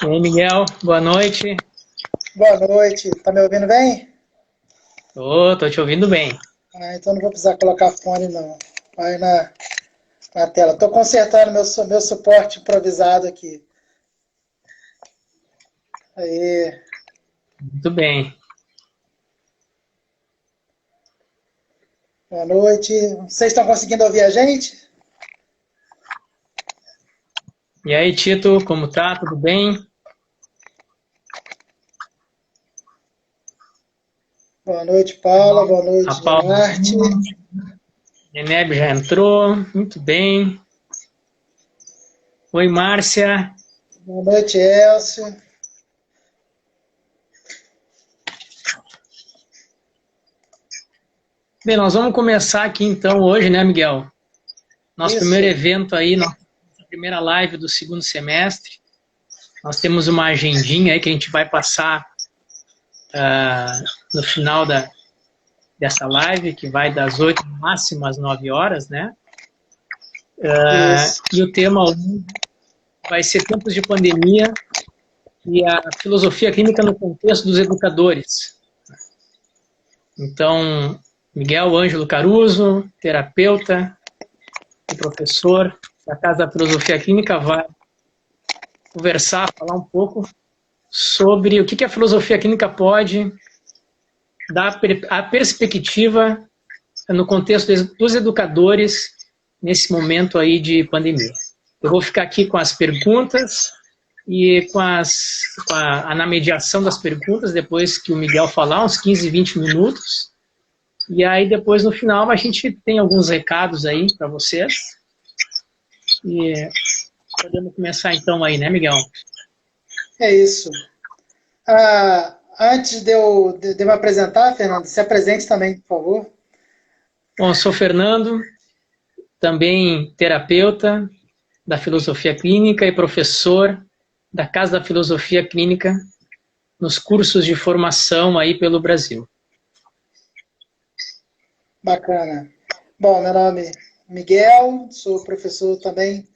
E aí, Miguel, boa noite. Boa noite, tá me ouvindo bem? Tô te ouvindo bem. Então não vou precisar colocar fone não. Vai na tela. Estou consertando meu suporte improvisado aqui. Aí, Muito bem. boa noite. Vocês estão conseguindo ouvir a gente? E aí, Tito, como tá? Tudo bem? Boa noite, Paula. Boa A noite, Paula, Genarte. Eneb já entrou. Muito bem. Oi, Márcia. Boa noite, Elcio. Bem, nós vamos começar aqui então hoje, né, Miguel? Nosso primeiro Isso. evento aí, nossa primeira live do segundo semestre. Nós temos uma agendinha aí que a gente vai passar no final dessa live, que vai das 8 no máximo às 9 horas, né? Isso. E o tema hoje vai ser tempos de pandemia e a filosofia clínica no contexto dos educadores. Então, Miguel Ângelo Caruso, terapeuta e professor da Casa da Filosofia Clínica, vai conversar, falar um pouco sobre o que a filosofia clínica pode dar a perspectiva no contexto dos educadores nesse momento aí de pandemia. Eu vou ficar aqui com as perguntas e na mediação das perguntas, depois que o Miguel falar, uns 15, 20 minutos. E aí depois, no final, a gente tem alguns recados aí para vocês. E podemos começar então aí, né, Miguel? É isso. Antes de eu me apresentar, Fernando, se apresente também, por favor. Bom, eu sou Fernando, também terapeuta da filosofia clínica e professor da Casa da Filosofia Clínica nos cursos de formação aí pelo Brasil. Bacana. Bom, meu nome é Miguel, sou professor também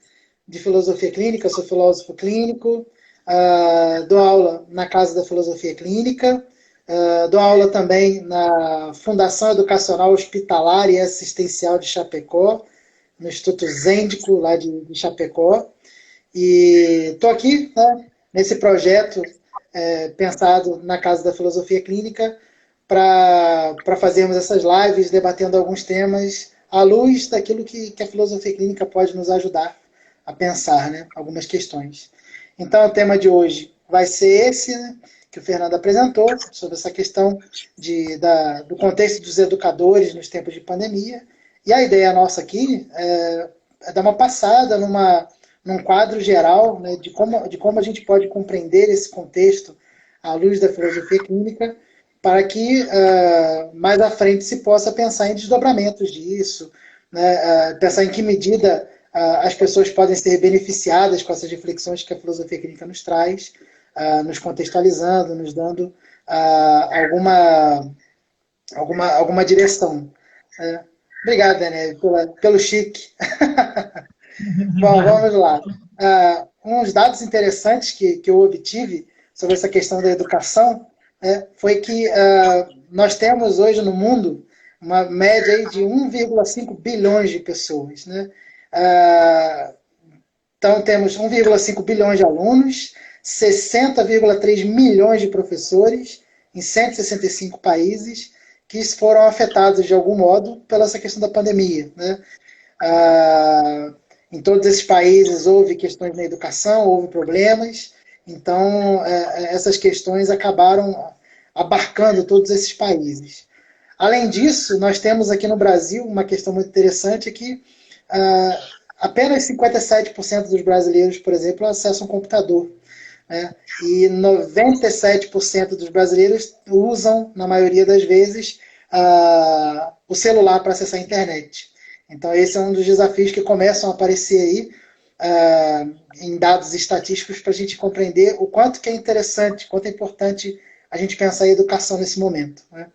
de filosofia clínica, sou filósofo clínico, dou aula na Casa da Filosofia Clínica, dou aula também na Fundação Educacional Hospitalar e Assistencial de Chapecó, no Instituto Zêndico, lá de Chapecó. E estou aqui, né, nesse projeto pensado na Casa da Filosofia Clínica para fazermos essas lives debatendo alguns temas à luz daquilo que a filosofia clínica pode nos ajudar a pensar, né, algumas questões. Então, o tema de hoje vai ser esse, né, que o Fernando apresentou, sobre essa questão do contexto dos educadores nos tempos de pandemia. E a ideia nossa aqui é dar uma passada num quadro geral, né, de como a gente pode compreender esse contexto à luz da filosofia clínica, para que mais à frente se possa pensar em desdobramentos disso, né, pensar em que medida as pessoas podem ser beneficiadas com essas reflexões que a filosofia clínica nos traz, nos contextualizando, nos dando alguma direção. Obrigado, Daniel, pelo chique. Bom, vamos lá. Uns dados interessantes que eu obtive sobre essa questão da educação foi que nós temos hoje no mundo uma média aí de 1,5 bilhões de pessoas. Né? Então, temos 1,5 bilhões de alunos, 60,3 milhões de professores em 165 países que foram afetados de algum modo pela essa questão da pandemia. Né? Em todos esses países houve questões na educação, houve problemas, então essas questões acabaram abarcando todos esses países. Além disso, nós temos aqui no Brasil uma questão muito interessante que apenas 57% dos brasileiros, por exemplo, acessam um computador. Né? E 97% dos brasileiros usam, na maioria das vezes, o celular para acessar a internet. Então, esse é um dos desafios que começam a aparecer aí em dados estatísticos para a gente compreender o quanto que é interessante, quanto é importante a gente pensar em educação nesse momento. Né?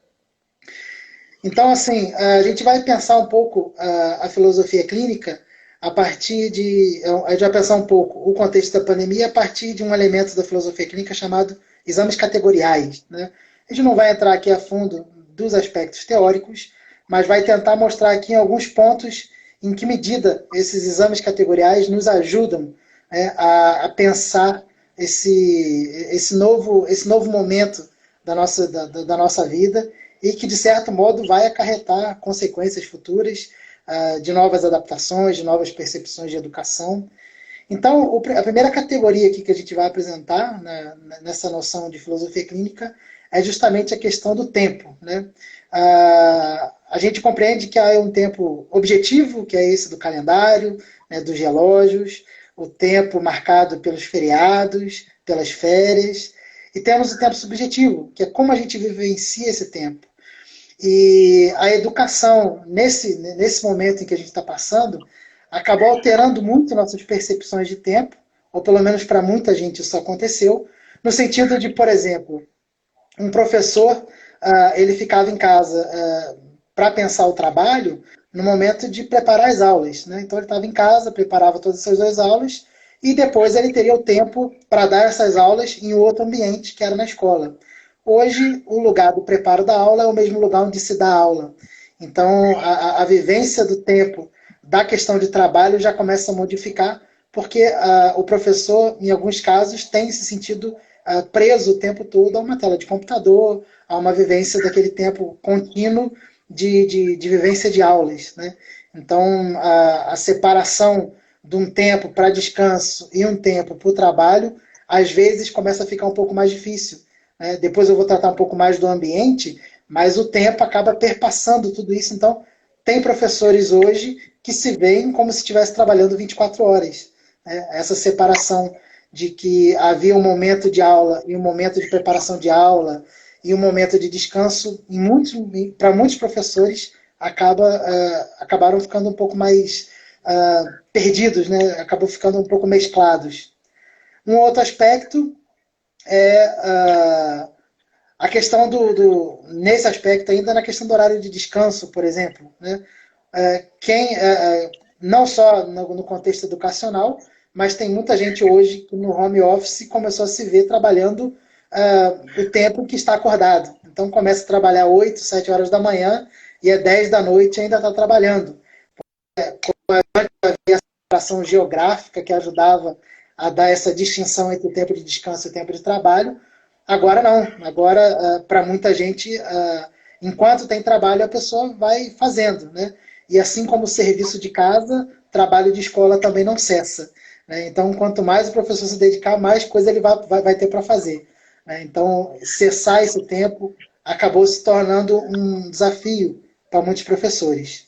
Então, assim, a gente vai pensar um pouco a filosofia clínica a gente vai pensar um pouco o contexto da pandemia a partir de um elemento da filosofia clínica chamado exames categoriais, né? A gente não vai entrar aqui a fundo dos aspectos teóricos, mas vai tentar mostrar aqui em alguns pontos em que medida esses exames categoriais nos ajudam, né, a pensar esse novo momento da nossa vida e que, de certo modo, vai acarretar consequências futuras de novas adaptações, de novas percepções de educação. Então, a primeira categoria aqui que a gente vai apresentar nessa noção de filosofia clínica é justamente a questão do tempo, né? A gente compreende que há um tempo objetivo, que é esse do calendário, né, dos relógios, o tempo marcado pelos feriados, pelas férias, e temos o tempo subjetivo, que é como a gente vivencia esse tempo. E a educação, nesse momento em que a gente está passando, acabou alterando muito nossas percepções de tempo, ou pelo menos para muita gente isso aconteceu, no sentido de, por exemplo, um professor, ele ficava em casa para pensar o trabalho no momento de preparar as aulas, né? Então ele estava em casa, preparava todas essas duas aulas, e depois ele teria o tempo para dar essas aulas em outro ambiente, que era na escola. Hoje, o lugar do preparo da aula é o mesmo lugar onde se dá aula. Então, a vivência do tempo da questão de trabalho já começa a modificar, porque o professor, em alguns casos, tem se sentido preso o tempo todo a uma tela de computador, a uma vivência daquele tempo contínuo de vivência de aulas, né? Então, a separação de um tempo para descanso e um tempo para o trabalho, às vezes começa a ficar um pouco mais difícil, né? Depois eu vou tratar um pouco mais do ambiente, mas o tempo acaba perpassando tudo isso. Então, tem professores hoje que se veem como se estivesse trabalhando 24 horas. Né? Essa separação de que havia um momento de aula e um momento de preparação de aula e um momento de descanso, para muitos professores, acabaram ficando um pouco mais perdidos, né? Acabou ficando um pouco mesclados. Um outro aspecto é a questão nesse aspecto ainda, na questão do horário de descanso, por exemplo, né? Não só no contexto educacional, mas tem muita gente hoje que no home office começou a se ver trabalhando o tempo que está acordado. Então começa a trabalhar 8, 7 horas da manhã e é 10 da noite e ainda está trabalhando. A separação geográfica que ajudava a dar essa distinção entre o tempo de descanso e o tempo de trabalho, agora não. Agora, para muita gente, enquanto tem trabalho, a pessoa vai fazendo, né? E assim como o serviço de casa, trabalho de escola também não cessa. Né? Então, quanto mais o professor se dedicar, mais coisa ele vai ter para fazer. Né? Então, cessar esse tempo acabou se tornando um desafio para muitos professores.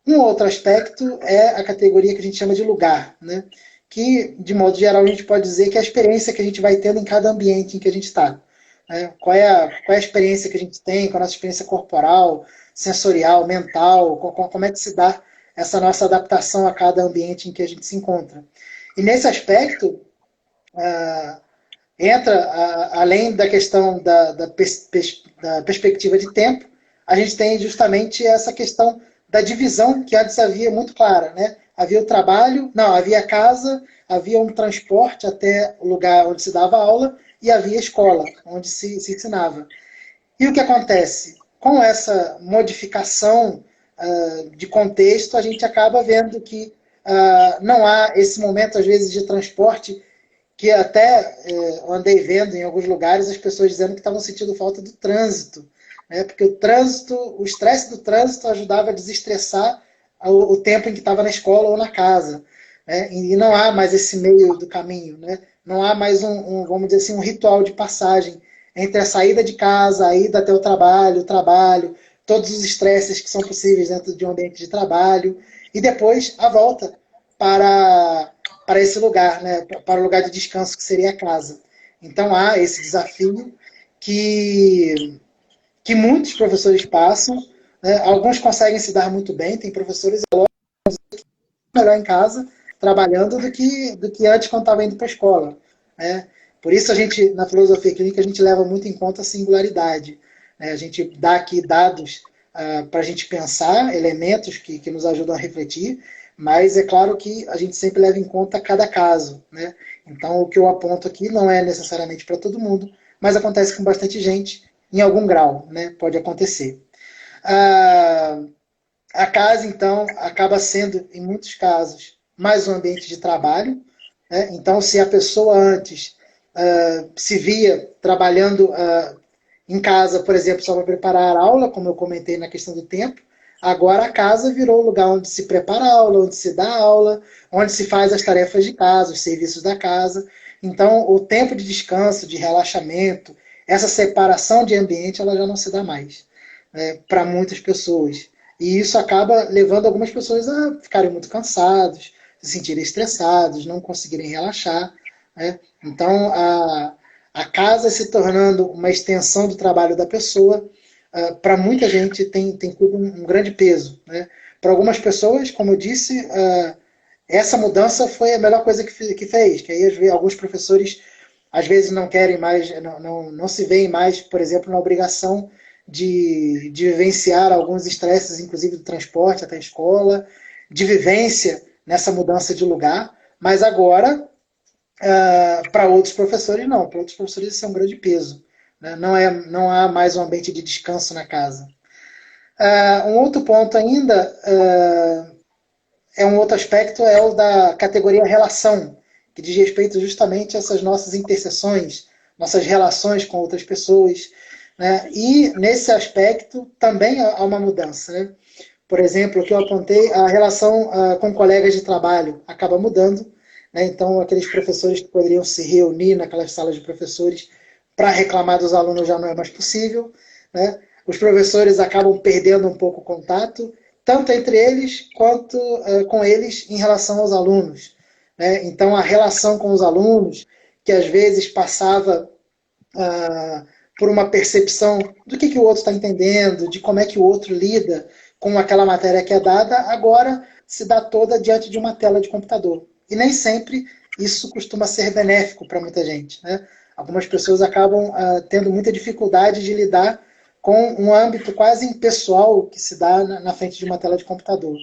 Um outro aspecto é a categoria que a gente chama de lugar, né? Que, de modo geral, a gente pode dizer que é a experiência que a gente vai tendo em cada ambiente em que a gente está. Né? Qual é a experiência que a gente tem, qual é a nossa experiência corporal, sensorial, mental, como é que se dá essa nossa adaptação a cada ambiente em que a gente se encontra. E nesse aspecto, entra, além da questão da perspectiva de tempo, a gente tem justamente essa questão da divisão que antes havia muito clara, né? Havia o trabalho, não, havia a casa, havia um transporte até o lugar onde se dava aula e havia a escola, onde se ensinava. E o que acontece? Com essa modificação de contexto, a gente acaba vendo que não há esse momento, às vezes, de transporte, que até andei vendo em alguns lugares as pessoas dizendo que estavam sentindo falta do trânsito, né? Porque o estresse do trânsito ajudava a desestressar o tempo em que estava na escola ou na casa. Né? E não há mais esse meio do caminho, né? Não há mais vamos dizer assim, um ritual de passagem entre a saída de casa, a ida até o trabalho, todos os estresses que são possíveis dentro de um ambiente de trabalho, e depois a volta para esse lugar, né? Para o lugar de descanso que seria a casa. Então há esse desafio que muitos professores passam, né? Alguns conseguem se dar muito bem, tem professores melhor em casa, trabalhando do que antes quando estava indo para a escola. Né? Por isso a gente, na filosofia clínica, a gente leva muito em conta a singularidade. Né? A gente dá aqui dados para a gente pensar, elementos que nos ajudam a refletir, Mas é claro que a gente sempre leva em conta cada caso, né? Então, o que eu aponto aqui não é necessariamente para todo mundo, mas acontece com bastante gente em algum grau, né? Pode acontecer. Ah, a casa, então, acaba sendo, em muitos casos, mais um ambiente de trabalho, né? Então, se a pessoa antes se via trabalhando em casa, por exemplo, só para preparar a aula, como eu comentei na questão do tempo, agora a casa virou o lugar onde se prepara a aula, onde se dá a aula, onde se faz as tarefas de casa, os serviços da casa. Então, o tempo de descanso, de relaxamento, essa separação de ambiente, ela já não se dá mais, né, para muitas pessoas. E isso acaba levando algumas pessoas a ficarem muito cansados, se sentirem estressados, não conseguirem relaxar, né? Então, a casa se tornando uma extensão do trabalho da pessoa, para muita gente tem tudo um grande peso, né? Para algumas pessoas, como eu disse, essa mudança foi a melhor coisa que fez, que aí alguns professores às vezes não querem mais, não se veem mais, por exemplo, na obrigação de vivenciar alguns estresses, inclusive do transporte até a escola, de vivência nessa mudança de lugar, mas agora para outros professores, não. Para outros professores, isso é um grande peso. Né? Não há mais um ambiente de descanso na casa. Um outro ponto ainda, um outro aspecto, é o da categoria relação, que diz respeito justamente a essas nossas interseções, nossas relações com outras pessoas. Né? E, nesse aspecto, também há uma mudança. Né? Por exemplo, o que eu apontei, a relação com colegas de trabalho acaba mudando. Né? Então, aqueles professores que poderiam se reunir naquelas salas de professores para reclamar dos alunos já não é mais possível. Né? Os professores acabam perdendo um pouco o contato, tanto entre eles quanto com eles em relação aos alunos. Né? Então, a relação com os alunos, que às vezes passava por uma percepção do que o outro está entendendo, de como é que o outro lida com aquela matéria que é dada, agora se dá toda diante de uma tela de computador. E nem sempre isso costuma ser benéfico para muita gente. Né? Algumas pessoas acabam tendo muita dificuldade de lidar com um âmbito quase impessoal que se dá na frente de uma tela de computador.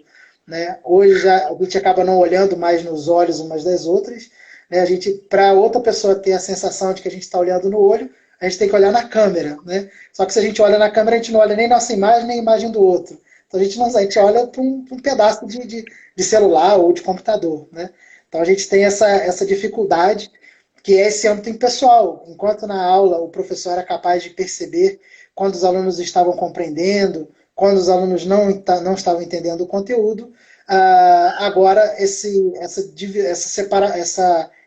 Né? Hoje já, a gente acaba não olhando mais nos olhos umas das outras. Né? Para outra pessoa ter a sensação de que a gente está olhando no olho, a gente tem que olhar na câmera. Né? Só que se a gente olha na câmera, a gente não olha nem nossa imagem, nem a imagem do outro. Então a gente olha para um pedaço de celular ou de computador. Né? Então a gente tem essa dificuldade, que é esse âmbito impessoal. Enquanto na aula o professor era capaz de perceber quando os alunos estavam compreendendo, quando os alunos não estavam entendendo o conteúdo, agora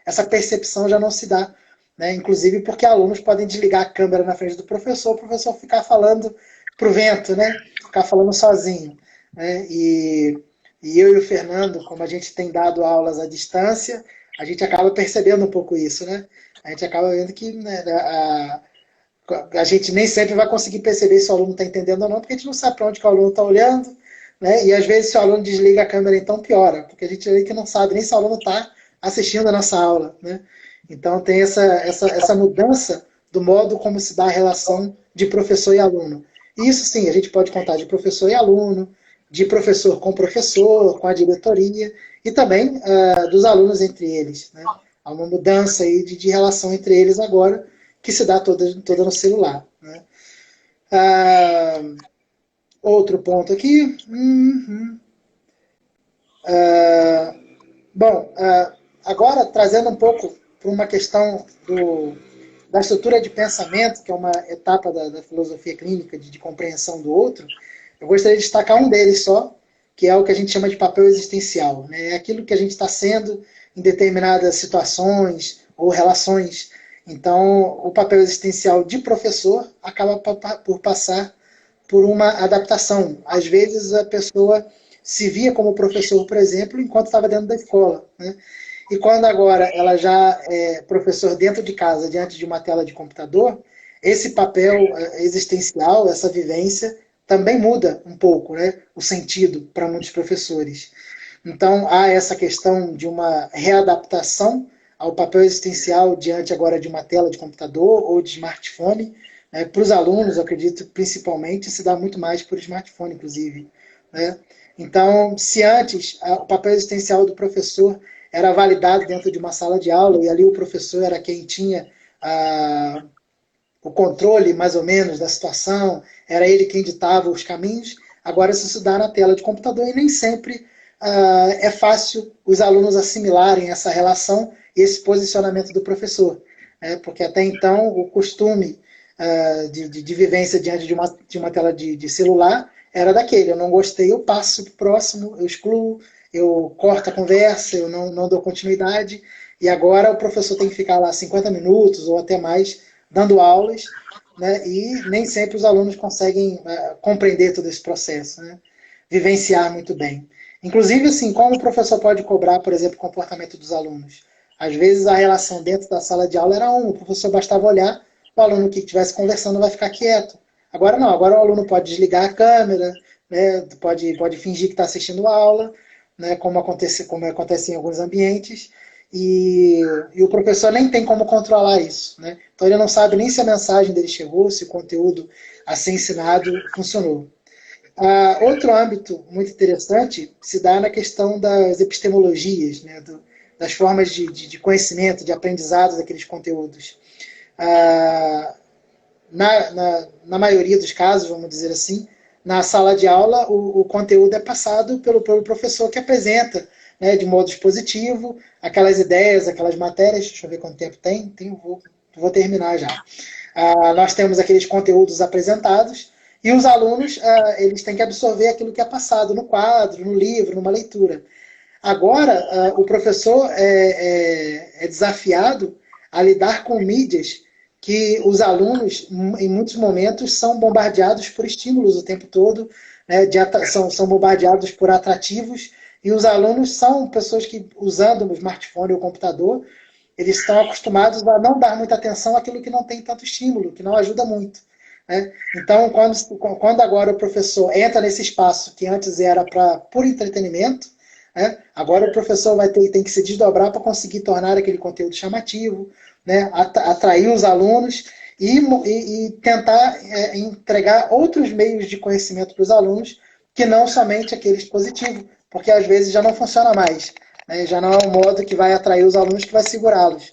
essa percepção já não se dá. Né? Inclusive porque alunos podem desligar a câmera na frente do professor, o professor ficar falando para o vento, né? Ficar falando sozinho. Né? E eu e o Fernando, como a gente tem dado aulas à distância, a gente acaba percebendo um pouco isso. Né? A gente acaba vendo que, né, a gente nem sempre vai conseguir perceber se o aluno está entendendo ou não, porque a gente não sabe para onde que o aluno está olhando. Né? E às vezes, se o aluno desliga a câmera, então piora, porque a gente que não sabe nem se o aluno está assistindo a nossa aula. Né? Então tem essa mudança do modo como se dá a relação de professor e aluno. E isso sim, a gente pode contar de professor e aluno, de professor, com a diretoria, e também dos alunos entre eles. Né? Há uma mudança aí de relação entre eles agora, que se dá toda no celular. Né? Outro ponto aqui. Bom, agora trazendo um pouco para uma questão da estrutura de pensamento, que é uma etapa da filosofia clínica, de compreensão do outro, eu gostaria de destacar um deles só, que é o que a gente chama de papel existencial. Né? É aquilo que a gente está sendo em determinadas situações ou relações. Então, o papel existencial de professor acaba por passar por uma adaptação. Às vezes, a pessoa se via como professor, por exemplo, enquanto estava dentro da escola. Né? E quando agora ela já é professor dentro de casa, diante de uma tela de computador, esse papel existencial, essa vivência, também muda um pouco, né, o sentido para muitos professores. Então, há essa questão de uma readaptação ao papel existencial diante agora de uma tela de computador ou de smartphone. Para os alunos, eu acredito, principalmente, se dá muito mais por smartphone, inclusive. Né? Então, se antes o papel existencial do professor era validado dentro de uma sala de aula, e ali o professor era quem tinha o controle, mais ou menos, da situação, era ele quem ditava os caminhos, agora se dá na tela de computador e nem sempre é fácil os alunos assimilarem essa relação e esse posicionamento do professor. Porque até então o costume de vivência diante de uma tela de celular era daquele: eu não gostei, eu passo para o próximo, eu excluo, eu corto a conversa, eu não dou continuidade, e agora o professor tem que ficar lá 50 minutos ou até mais dando aulas, né, e nem sempre os alunos conseguem compreender todo esse processo, né, vivenciar muito bem. Inclusive, assim, como o professor pode cobrar, por exemplo, o comportamento dos alunos? Às vezes a relação dentro da sala de aula era uma, o professor bastava olhar, o aluno que estivesse conversando vai ficar quieto. Agora não, agora o aluno pode desligar a câmera, né, pode fingir que está assistindo a aula, né, como acontece em alguns ambientes, e o professor nem tem como controlar isso. Né? Então ele não sabe nem se a mensagem dele chegou, se o conteúdo a ser ensinado funcionou. Outro âmbito muito interessante se dá na questão das epistemologias, né, das formas de conhecimento, de aprendizado daqueles conteúdos. Na maioria dos casos, vamos dizer assim, na sala de aula, o conteúdo é passado pelo professor que apresenta, né, de modo expositivo, aquelas ideias, aquelas matérias. Deixa eu ver quanto tempo tem. Vou terminar já. Nós temos aqueles conteúdos apresentados e os alunos eles têm que absorver aquilo que é passado no quadro, no livro, numa leitura. Agora, o professor é desafiado a lidar com mídias que os alunos, em muitos momentos, são bombardeados por estímulos o tempo todo, né, são bombardeados por atrativos, e os alunos são pessoas que, usando o smartphone ou o computador, eles estão acostumados a não dar muita atenção àquilo que não tem tanto estímulo, que não ajuda muito. Né? Então, quando agora o professor entra nesse espaço que antes era para puro entretenimento, né, agora o professor tem que se desdobrar para conseguir tornar aquele conteúdo chamativo, né, atrair os alunos e tentar entregar outros meios de conhecimento para os alunos, que não somente aqueles positivos, porque às vezes já não funciona mais. Né, já não é um modo que vai atrair os alunos, que vai segurá-los.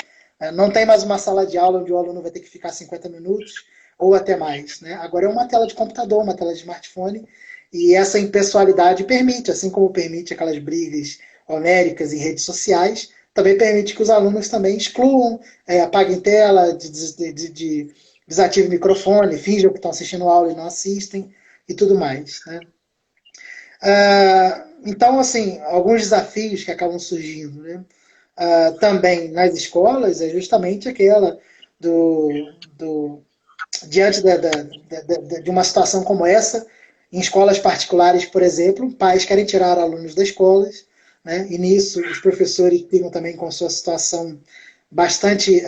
Não tem mais uma sala de aula onde o aluno vai ter que ficar 50 minutos ou até mais. Né? Agora é uma tela de computador, uma tela de smartphone, e essa impessoalidade permite, assim como permite aquelas brigas homéricas em redes sociais, também permite que os alunos também excluam, apaguem tela, desativem o microfone, finjam que estão assistindo aula e não assistem, e tudo mais. Né? Então, assim, alguns desafios que acabam surgindo, né? Também nas escolas é justamente aquela diante de uma situação como essa, em escolas particulares, por exemplo, pais querem tirar alunos das escolas, né? E nisso os professores ficam também com sua situação bastante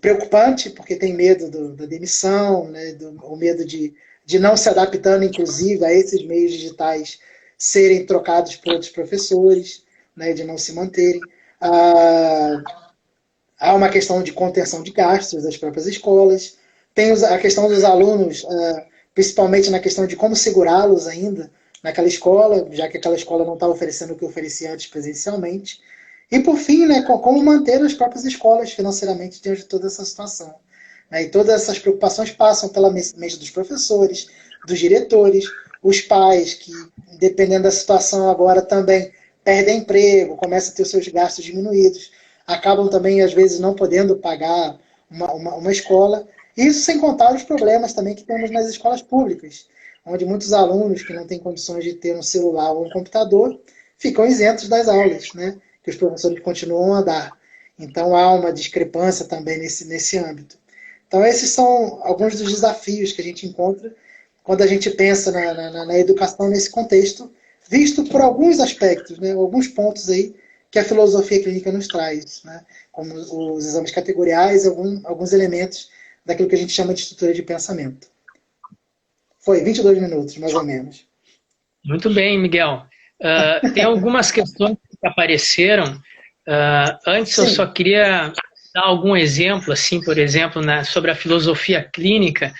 preocupante, porque tem medo da demissão, né? O medo de não se adaptando, inclusive, a esses meios digitais serem trocados por outros professores, né? De não se manterem. Há uma questão de contenção de gastos das próprias escolas. Tem a questão dos alunos, principalmente na questão de como segurá-los ainda naquela escola, já que aquela escola não está oferecendo o que oferecia antes presencialmente. E, por fim, né, como manter as próprias escolas financeiramente diante de toda essa situação. E todas essas preocupações passam pela mente dos professores, dos diretores, os pais, que, dependendo da situação agora, também perdem emprego, começam a ter os seus gastos diminuídos, acabam também, às vezes, não podendo pagar uma escola. Isso sem contar os problemas também que temos nas escolas públicas, onde muitos alunos que não têm condições de ter um celular ou um computador ficam isentos das aulas, né, que os professores continuam a dar. Então há uma discrepância também nesse âmbito. Então esses são alguns dos desafios que a gente encontra quando a gente pensa na educação nesse contexto, visto por alguns aspectos, né, alguns pontos aí que a filosofia clínica nos traz, né, como os exames categoriais, alguns elementos daquilo que a gente chama de estrutura de pensamento. Foi 22 minutos, mais ou menos. Muito bem, Miguel. Tem algumas questões que apareceram. Antes, eu só queria dar algum exemplo, assim, por exemplo, sobre a filosofia clínica.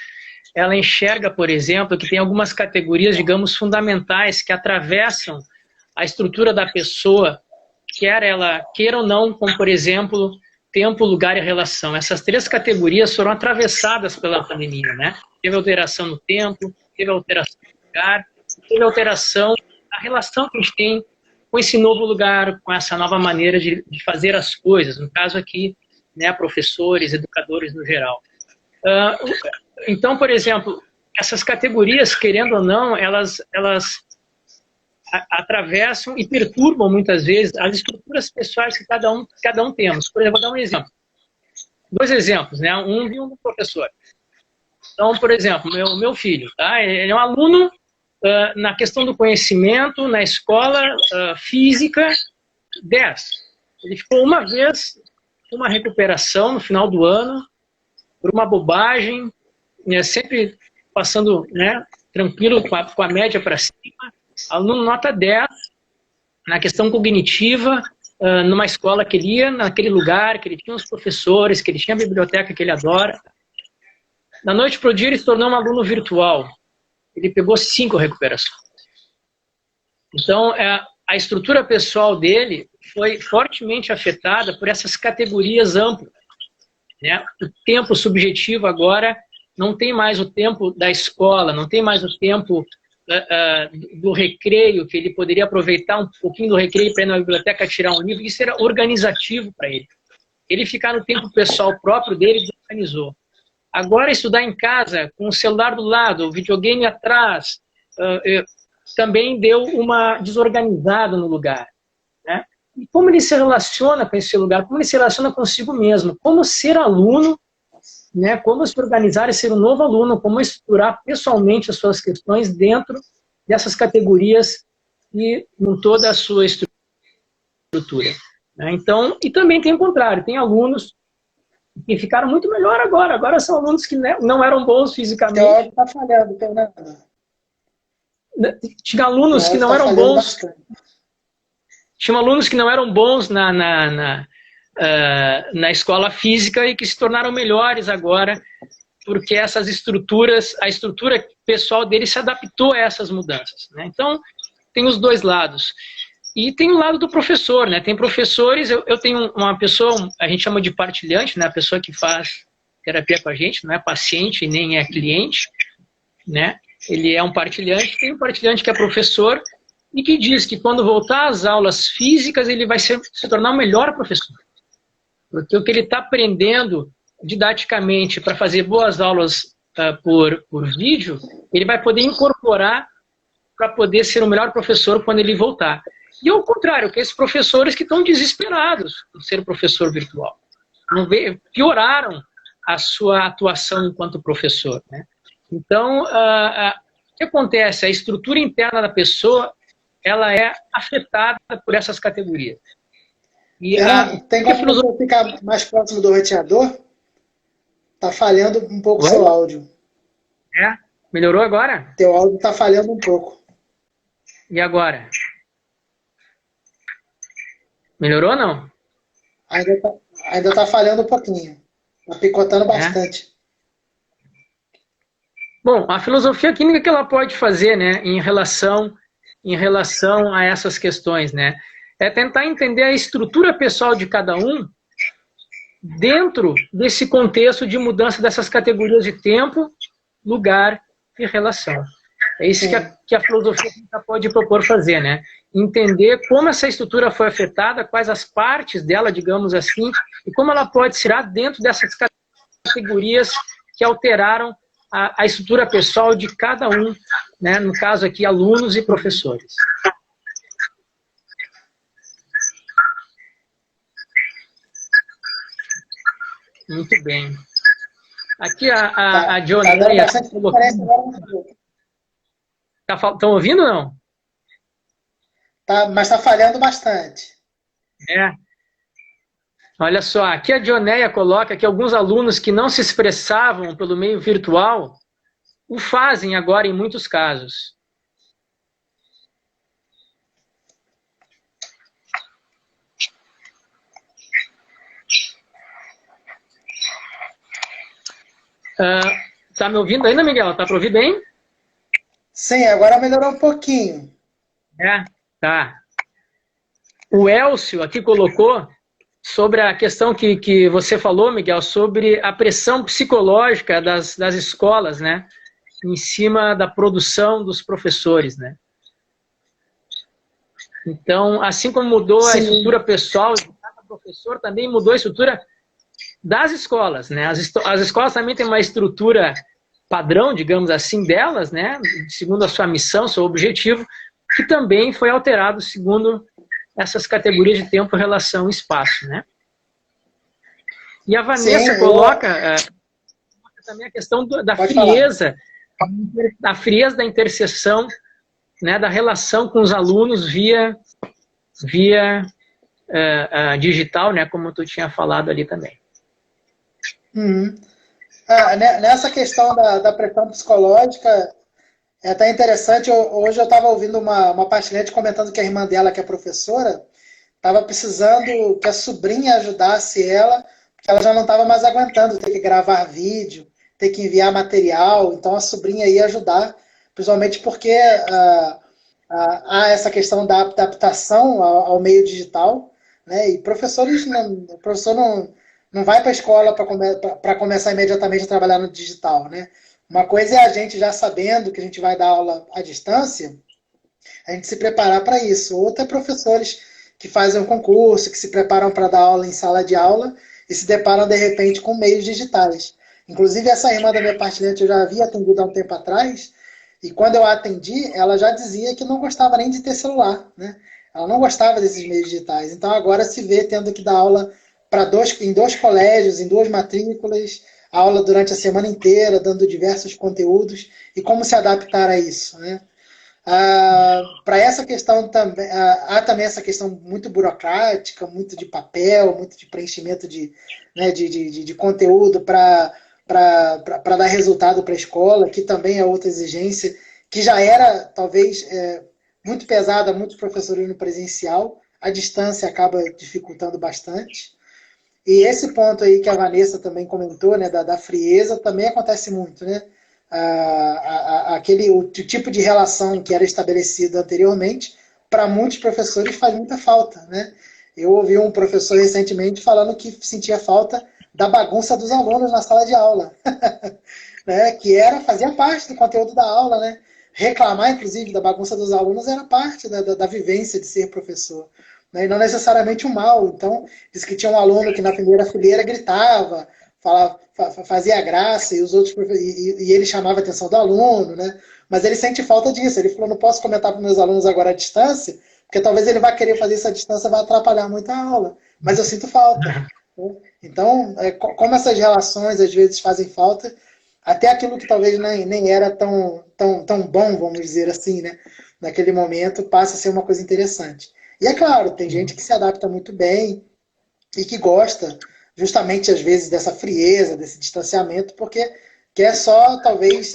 ela enxerga, por exemplo, que tem algumas categorias, digamos, fundamentais que atravessam a estrutura da pessoa, quer ela queira ou não, como, por exemplo, tempo, lugar e relação. Essas três categorias foram atravessadas pela pandemia, né? Teve alteração no tempo, teve alteração no lugar, teve alteração na relação que a gente tem com esse novo lugar, com essa nova maneira de fazer as coisas. No caso aqui, né, professores, educadores no geral. Então, por exemplo, essas categorias, querendo ou não, elas atravessam e perturbam muitas vezes as estruturas pessoais que cada um temos. Por exemplo, vou dar um exemplo. Dois exemplos, né? Um de um professor. Então, por exemplo, meu filho, tá? Ele é um aluno na questão do conhecimento, na escola física, 10. Ele ficou uma vez com uma recuperação no final do ano, por uma bobagem, né, sempre passando, né, tranquilo com a média para cima, aluno nota 10, na questão cognitiva, numa escola que ele ia, naquele lugar, que ele tinha os professores, que ele tinha a biblioteca que ele adora. Da noite para o dia ele se tornou um aluno virtual. Ele pegou 5 recuperações. Então, a estrutura pessoal dele foi fortemente afetada por essas categorias amplas, né? O tempo subjetivo agora não tem mais o tempo da escola, não tem mais o tempo do recreio, que ele poderia aproveitar um pouquinho do recreio para ir na biblioteca tirar um livro. Isso era organizativo para ele. Ele ficar no tempo pessoal próprio dele, desorganizou. Agora, estudar em casa, com o celular do lado, o videogame atrás, também deu uma desorganizada no lugar, né? E como ele se relaciona com esse lugar, como ele se relaciona consigo mesmo, como ser aluno, né? Como se organizar e ser um novo aluno, como estruturar pessoalmente as suas questões dentro dessas categorias e com toda a sua estrutura, né? Então, e também tem o contrário, tem alunos que ficaram muito melhor agora são alunos que não eram bons fisicamente. Teu áudio está falhando, Fernando. Tinha alunos que não eram bons. Tinha alunos que não eram bons na escola física e que se tornaram melhores agora, porque essas estruturas, a estrutura pessoal deles se adaptou a essas mudanças, né? Então, tem os dois lados. E tem o lado do professor, né? Tem professores, eu tenho uma pessoa, a gente chama de partilhante, né? A pessoa que faz terapia com a gente, não é paciente nem é cliente, né? Ele é um partilhante, tem um partilhante que é professor e que diz que quando voltar às aulas físicas ele vai se tornar o melhor professor. Porque o que ele está aprendendo didaticamente para fazer boas aulas por vídeo, ele vai poder incorporar para poder ser o melhor professor quando ele voltar. E ao contrário, que esses professores que estão desesperados por ser professor virtual. Pioraram a sua atuação enquanto professor, né? Então, o que acontece? A estrutura interna da pessoa, ela é afetada por essas categorias. E tem como você ficar mais próximo do roteador? Está falhando um pouco o seu áudio. Melhorou agora? Teu áudio está falhando um pouco. E agora? Melhorou ou não? Ainda tá falhando um pouquinho. Está picotando bastante. Bom, a filosofia química que ela pode fazer, né, em relação a essas questões, né, é tentar entender a estrutura pessoal de cada um dentro desse contexto de mudança dessas categorias de tempo, lugar e relação. É isso que a filosofia pode propor fazer, né? Entender como essa estrutura foi afetada, quais as partes dela, digamos assim, e como ela pode ser dentro dessas categorias que alteraram a estrutura pessoal de cada um, né? No caso aqui, alunos e professores. Muito bem. Aqui a Dioneia... Estão ouvindo ou não? Mas está falhando bastante. Olha só, aqui a Dioneia coloca que alguns alunos que não se expressavam pelo meio virtual o fazem agora em muitos casos. Tá me ouvindo ainda, Miguel? Tá para ouvir bem? Sim, agora melhorou um pouquinho. É, tá. O Elcio aqui colocou sobre a questão que você falou, Miguel, sobre a pressão psicológica das escolas, né? Em cima da produção dos professores, né? Então, assim como mudou a estrutura pessoal de cada professor, também mudou a estrutura das escolas, né? As escolas também têm uma estrutura padrão, digamos assim, delas, né? Segundo a sua missão, seu objetivo, que também foi alterado segundo essas categorias de tempo, relação e espaço, né? E a Vanessa coloca também a questão da frieza, da frieza da interseção, né, da relação com os alunos via digital, né, como tu tinha falado ali também. Uhum. Nessa questão da pressão psicológica, é até interessante, hoje eu estava ouvindo uma paciente comentando que a irmã dela, que é professora, estava precisando que a sobrinha ajudasse ela, porque ela já não estava mais aguentando ter que gravar vídeo, ter que enviar material, então a sobrinha ia ajudar, principalmente porque há essa questão da adaptação ao meio digital, né? E o professor não vai para a escola para começar imediatamente a trabalhar no digital, né? Uma coisa é a gente já sabendo que a gente vai dar aula à distância, a gente se preparar para isso. Outra é professores que fazem um concurso, que se preparam para dar aula em sala de aula e se deparam, de repente, com meios digitais. Inclusive, essa irmã da minha partilhante eu já havia atendido há um tempo atrás, e quando eu a atendi, ela já dizia que não gostava nem de ter celular, né? Ela não gostava desses meios digitais. Então, agora se vê tendo que dar aula em dois colégios, em duas matrículas, aula durante a semana inteira, dando diversos conteúdos, e como se adaptar a isso, né? Para essa questão também, há também essa questão muito burocrática, muito de papel, muito de preenchimento de conteúdo para dar resultado para a escola, que também é outra exigência, que já era talvez muito pesada, muitos professores no presencial, a distância acaba dificultando bastante. E esse ponto aí que a Vanessa também comentou, né, da frieza, também acontece muito, né? O tipo de relação que era estabelecido anteriormente, para muitos professores faz muita falta, né? Eu ouvi um professor recentemente falando que sentia falta da bagunça dos alunos na sala de aula, né? Que fazia parte do conteúdo da aula, né? Reclamar, inclusive, da bagunça dos alunos era parte da vivência de ser professor, né? E não necessariamente o mal. Então, diz que tinha um aluno que na primeira fileira gritava, fazia graça, e os outros e ele chamava a atenção do aluno, né? Mas ele sente falta disso. Ele falou, não posso comentar para meus alunos agora à distância, porque talvez ele vá querer fazer isso à distância, vai atrapalhar muito a aula. Mas eu sinto falta. Né? Então, como essas relações às vezes fazem falta, até aquilo que talvez nem era tão bom, vamos dizer assim, né? Naquele momento, passa a ser uma coisa interessante. E é claro, tem gente que se adapta muito bem e que gosta justamente, às vezes, dessa frieza, desse distanciamento, porque quer só, talvez,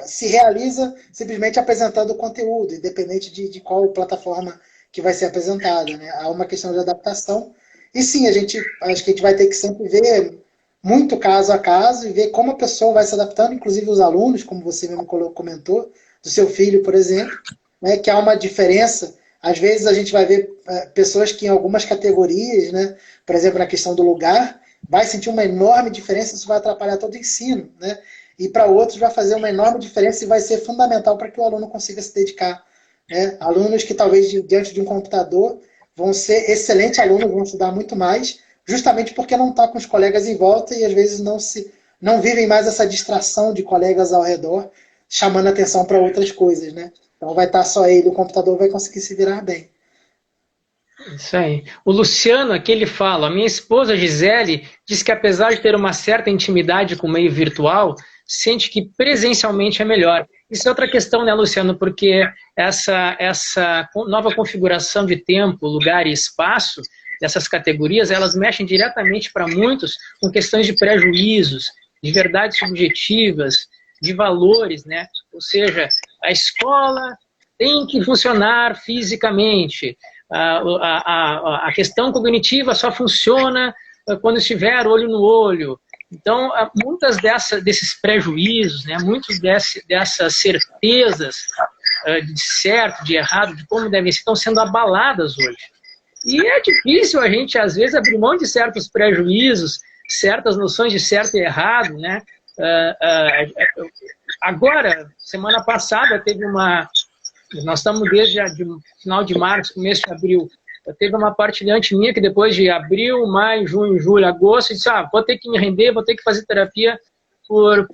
se realiza simplesmente apresentando o conteúdo, independente de qual plataforma que vai ser apresentada. Né? Há uma questão de adaptação. E sim, acho que a gente vai ter que sempre ver muito caso a caso e ver como a pessoa vai se adaptando, inclusive os alunos, como você mesmo comentou, do seu filho, por exemplo, né, que há uma diferença. Às vezes a gente vai ver pessoas que em algumas categorias, né, por exemplo, na questão do lugar, vai sentir uma enorme diferença, isso vai atrapalhar todo o ensino, né? E para outros vai fazer uma enorme diferença e vai ser fundamental para que o aluno consiga se dedicar. Né? Alunos que talvez diante de um computador vão ser excelentes alunos, vão estudar muito mais, justamente porque não está com os colegas em volta e às vezes não vivem mais essa distração de colegas ao redor, chamando atenção para outras coisas, né? Então vai estar só ele, o computador vai conseguir se virar bem. Isso aí. O Luciano aqui ele fala, a minha esposa Gisele diz que apesar de ter uma certa intimidade com o meio virtual, sente que presencialmente é melhor. Isso é outra questão, né, Luciano? Porque essa nova configuração de tempo, lugar e espaço dessas categorias, elas mexem diretamente para muitos com questões de prejuízos, de verdades subjetivas, de valores, né? Ou seja, a escola tem que funcionar fisicamente. A questão cognitiva só funciona quando estiver olho no olho. Então, muitas desses prejuízos, né, muitas dessas certezas de certo, de errado, de como devem ser, estão sendo abaladas hoje. E é difícil a gente, às vezes, abrir mão de certos prejuízos, certas noções de certo e errado, né? Agora, semana passada, teve uma... Nós estamos desde final de março, começo de abril. Teve uma partilhante minha que depois de abril, maio, junho, julho, agosto, disse, vou ter que me render, vou ter que fazer terapia por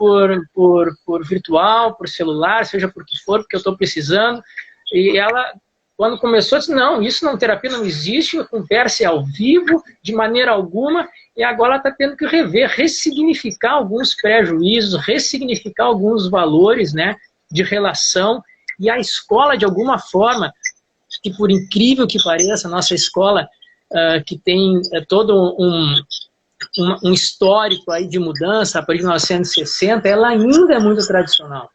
virtual, por celular, seja por que for, porque eu estou precisando. E ela, quando começou, disse, não, isso não, terapia não existe, a conversa é ao vivo, de maneira alguma, e agora ela está tendo que rever, ressignificar alguns prejuízos, ressignificar alguns valores, né, de relação, e a escola, de alguma forma, que por incrível que pareça, a nossa escola, que tem todo um histórico aí de mudança, a partir de 1960, ela ainda é muito tradicional.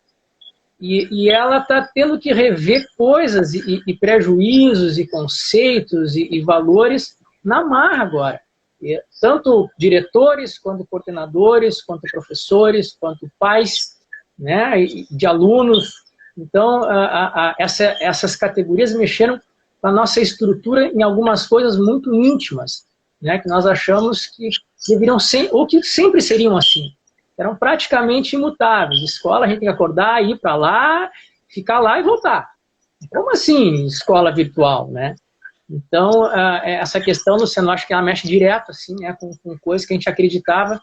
E ela está tendo que rever coisas e prejuízos e conceitos e valores na marra agora. E tanto diretores, quanto coordenadores, quanto professores, quanto pais, né, de alunos. Então, essas categorias mexeram com a nossa estrutura em algumas coisas muito íntimas, né, que nós achamos que deveriam ser, ou que sempre seriam assim. Eram praticamente imutáveis. Escola, a gente tem que acordar, ir para lá, ficar lá e voltar. Como assim escola virtual, né? Então, essa questão, Luciano, acho que ela mexe direto, assim, né, com coisas que a gente acreditava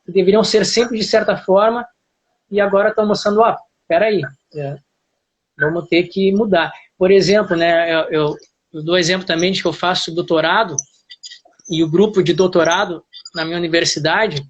que deveriam ser sempre de certa forma, e agora estão mostrando, peraí, vamos ter que mudar. Por exemplo, né, eu dou exemplo também de que eu faço doutorado, e o grupo de doutorado na minha universidade,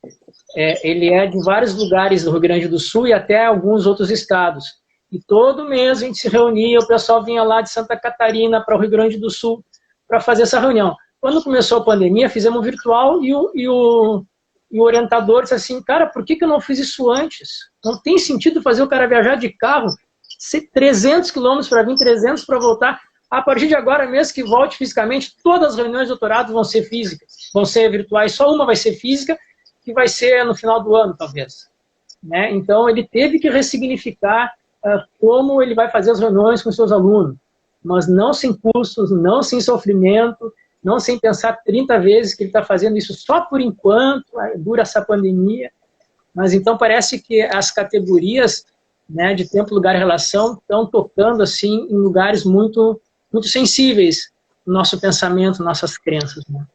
ele é de vários lugares do Rio Grande do Sul e até alguns outros estados. E todo mês a gente se reunia, o pessoal vinha lá de Santa Catarina para o Rio Grande do Sul para fazer essa reunião. Quando começou a pandemia, fizemos virtual e o orientador disse assim, cara, por que eu não fiz isso antes? Não tem sentido fazer o cara viajar de carro, 300 quilômetros para vir, 300 para voltar. A partir de agora, mesmo que volte fisicamente, todas as reuniões de doutorado vão ser físicas, vão ser virtuais, só uma vai ser física, que vai ser no final do ano, talvez. Né? Então, ele teve que ressignificar como ele vai fazer as reuniões com seus alunos, mas não sem custos, não sem sofrimento, não sem pensar 30 vezes que ele está fazendo isso só por enquanto, dura essa pandemia. Mas então parece que as categorias, né, de tempo, lugar e relação estão tocando assim, em lugares muito, muito sensíveis no nosso pensamento, nossas crenças. Né?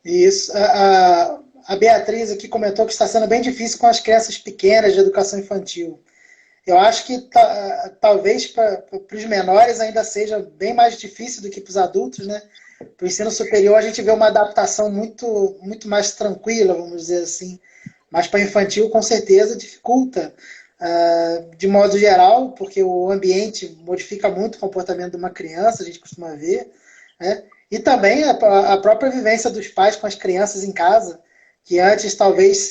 Isso. A Beatriz aqui comentou que está sendo bem difícil com as crianças pequenas de educação infantil. Eu acho que talvez para os menores ainda seja bem mais difícil do que para os adultos, né? Para o ensino superior a gente vê uma adaptação muito, muito mais tranquila, vamos dizer assim. Mas para infantil, com certeza, dificulta, de modo geral, porque o ambiente modifica muito o comportamento de uma criança, a gente costuma ver, né? E também a própria vivência dos pais com as crianças em casa, que antes talvez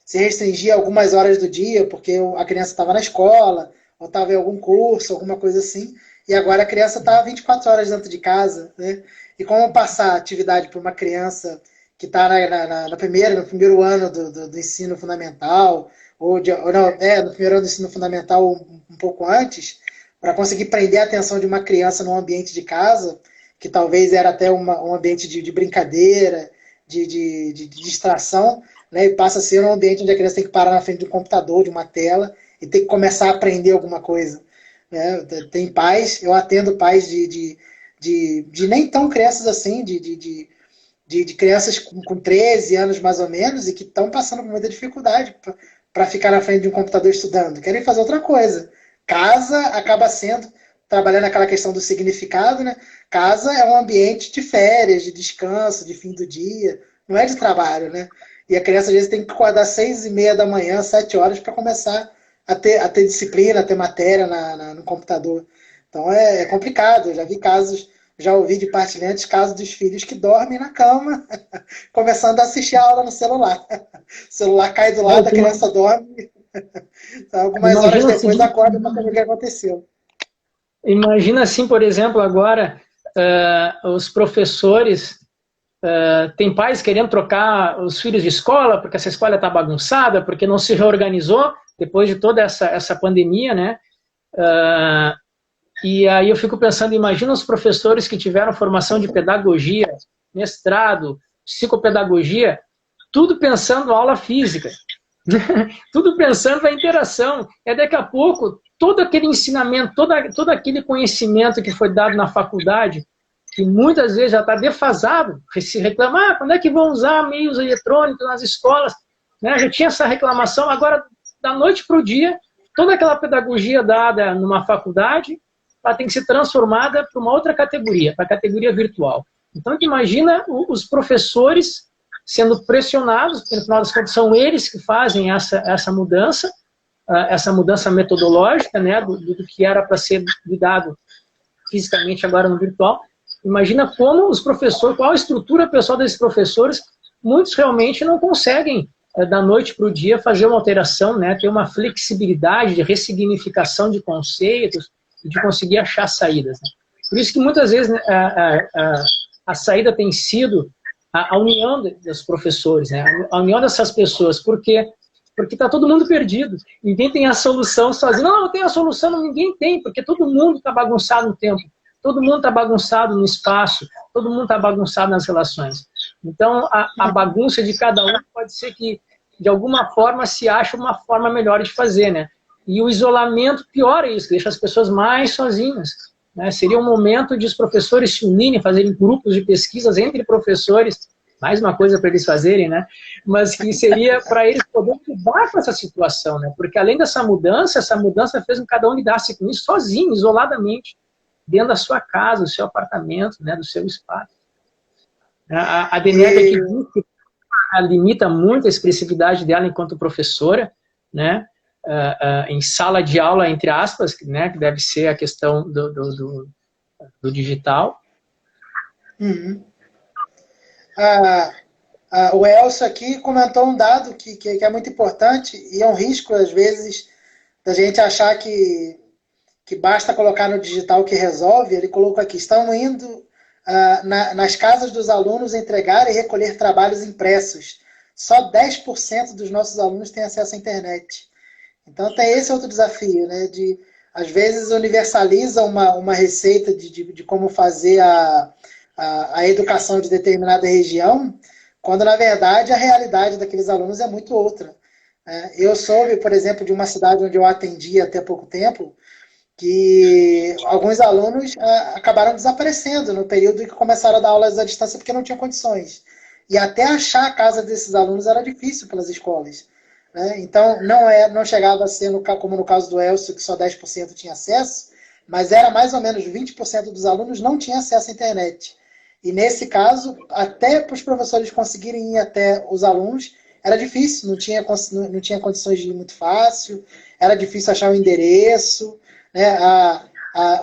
se restringia algumas horas do dia, porque a criança estava na escola, ou estava em algum curso, alguma coisa assim, e agora a criança está 24 horas dentro de casa, né? E como passar a atividade para uma criança que está no primeiro ano do ensino fundamental, no primeiro ano do ensino fundamental um pouco antes, para conseguir prender a atenção de uma criança num ambiente de casa, que talvez era até um ambiente de brincadeira, de distração, né, e passa a ser um ambiente onde a criança tem que parar na frente de um computador, de uma tela, e tem que começar a aprender alguma coisa. Né? Tem pais, eu atendo pais de nem tão crianças assim, de crianças com 13 anos mais ou menos, e que estão passando por muita dificuldade para ficar na frente de um computador estudando. Querem fazer outra coisa. Casa acaba sendo, trabalhando aquela questão do significado, né? Casa é um ambiente de férias, de descanso, de fim do dia, não é de trabalho, né? E a criança às vezes tem que acordar 6:30 da manhã, 7 horas, para começar a ter disciplina, a ter matéria no computador. Então é complicado, eu já vi casos, já ouvi de partilhantes casos dos filhos que dormem na cama, começando a assistir a aula no celular. O celular cai do lado, a criança dorme, então, algumas horas depois acorda para ver o que aconteceu. Imagina assim, por exemplo, agora, os professores tem pais querendo trocar os filhos de escola porque essa escola está bagunçada, porque não se reorganizou depois de toda essa pandemia, né? E aí eu fico pensando, imagina os professores que tiveram formação de pedagogia, mestrado, psicopedagogia, tudo pensando aula física, tudo pensando na interação. Daqui a pouco, todo aquele ensinamento, todo aquele conhecimento que foi dado na faculdade, que muitas vezes já está defasado, se reclamar, quando é que vão usar meios eletrônicos nas escolas? Né? Já tinha essa reclamação, agora, da noite para o dia, toda aquela pedagogia dada numa faculdade, ela tem que ser transformada para uma outra categoria, para a categoria virtual. Então, imagina os professores sendo pressionados, porque no final das contas são eles que fazem essa mudança metodológica, né, do que era para ser lidado fisicamente agora no virtual. Imagina como os professores, qual a estrutura pessoal desses professores, muitos realmente não conseguem, da noite para o dia, fazer uma alteração, né, ter uma flexibilidade de ressignificação de conceitos e de conseguir achar saídas. Né. Por isso que muitas vezes a saída tem sido a união dos professores, né, a união dessas pessoas. Por quê? Porque está todo mundo perdido. Ninguém tem a solução sozinho. Não tem a solução, ninguém tem, porque todo mundo está bagunçado no tempo. Todo mundo está bagunçado no espaço, todo mundo está bagunçado nas relações. Então, a bagunça de cada um pode ser que, de alguma forma, se ache uma forma melhor de fazer, né? E o isolamento piora isso, deixa as pessoas mais sozinhas. Né? Seria um momento de os professores se unirem, fazerem grupos de pesquisas entre professores, mais uma coisa para eles fazerem, né? Mas que seria para eles poderem lidar com essa situação, né? Porque além dessa mudança fez com que cada um lidasse com isso sozinho, isoladamente, dentro da sua casa, do seu apartamento, né, do seu espaço. A Daniela aqui diz que limita muito a expressividade dela enquanto professora, né, em sala de aula, entre aspas, né, que deve ser a questão do digital. Uhum. O Elcio aqui comentou um dado que é muito importante e é um risco, às vezes, da gente achar que basta colocar no digital que resolve. Ele colocou aqui, estão indo nas casas dos alunos entregar e recolher trabalhos impressos. Só 10% dos nossos alunos têm acesso à internet. Então tem esse outro desafio, né? Às vezes universaliza uma receita de como fazer a educação de determinada região, quando na verdade a realidade daqueles alunos é muito outra. Eu soube, por exemplo, de uma cidade onde eu atendi até pouco tempo, que alguns alunos acabaram desaparecendo no período em que começaram a dar aulas à distância porque não tinham condições. E até achar a casa desses alunos era difícil pelas escolas. Né? Então, não chegava a ser, como no caso do Elcio, que só 10% tinha acesso, mas era mais ou menos 20% dos alunos não tinham acesso à internet. E nesse caso, até para os professores conseguirem ir até os alunos, era difícil, não tinha condições de ir muito fácil, era difícil achar o endereço, né?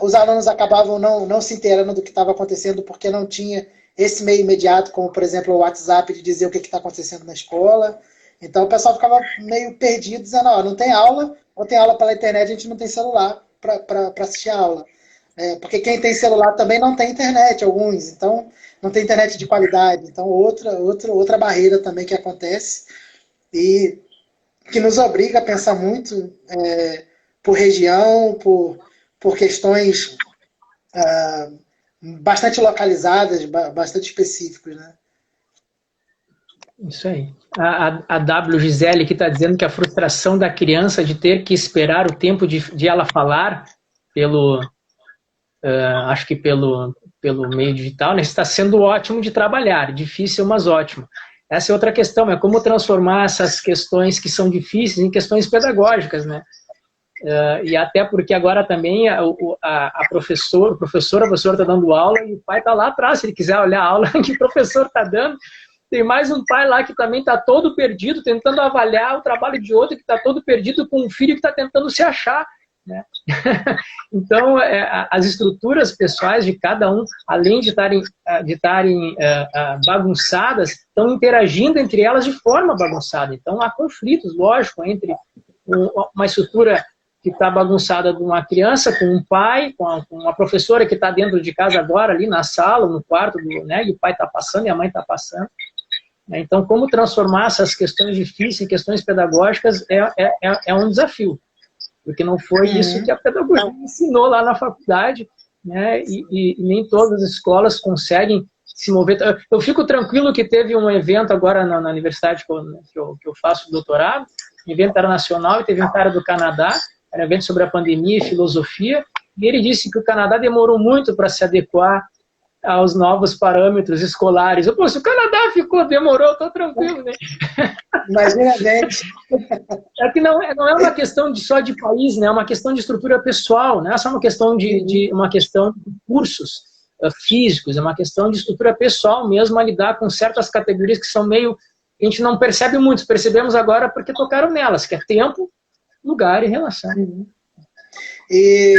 Os alunos acabavam não se inteirando do que estava acontecendo porque não tinha esse meio imediato, como, por exemplo, o WhatsApp, de dizer o que está acontecendo na escola. Então, o pessoal ficava meio perdido, dizendo, não tem aula, ou tem aula pela internet, a gente não tem celular para assistir a aula. Porque quem tem celular também não tem internet, alguns. Então, não tem internet de qualidade. Então, outra barreira também que acontece e que nos obriga a pensar muito por região, por questões bastante localizadas, bastante específicas, né? Isso aí. A W. Gisele que está dizendo que a frustração da criança de ter que esperar o tempo de ela falar acho que pelo meio digital, né, está sendo ótimo de trabalhar, difícil, mas ótimo. Essa é outra questão, é como transformar essas questões que são difíceis em questões pedagógicas, né? E até porque agora também a professora está dando aula e o pai está lá atrás, se ele quiser olhar a aula que o professor está dando. Tem mais um pai lá que também está todo perdido, tentando avaliar o trabalho de outro que está todo perdido com um filho que está tentando se achar. Né? Então, as estruturas pessoais de cada um, além de estarem bagunçadas, estão interagindo entre elas de forma bagunçada. Então, há conflitos, lógico, entre uma estrutura que está bagunçada de uma criança com um pai, com uma professora que está dentro de casa agora, ali na sala, no quarto, né, e o pai está passando e a mãe está passando. Então, como transformar essas questões difíceis em questões pedagógicas é um desafio, porque não foi isso que a pedagogia ensinou lá na faculdade, né, e nem todas as escolas conseguem se mover. Eu fico tranquilo que teve um evento agora na universidade que eu faço doutorado, um evento internacional, e teve um cara do Canadá, era um evento sobre a pandemia e filosofia, e ele disse que o Canadá demorou muito para se adequar aos novos parâmetros escolares. Pô, se o Canadá demorou, eu estou tranquilo, né? Imagina a gente. É que não é uma questão só de país, né? É uma questão de estrutura pessoal, não é só uma questão de cursos físicos, é uma questão de estrutura pessoal mesmo, a lidar com certas categorias que são meio... A gente não percebe muito, percebemos agora porque tocaram nelas, que é tempo, lugar e relação. E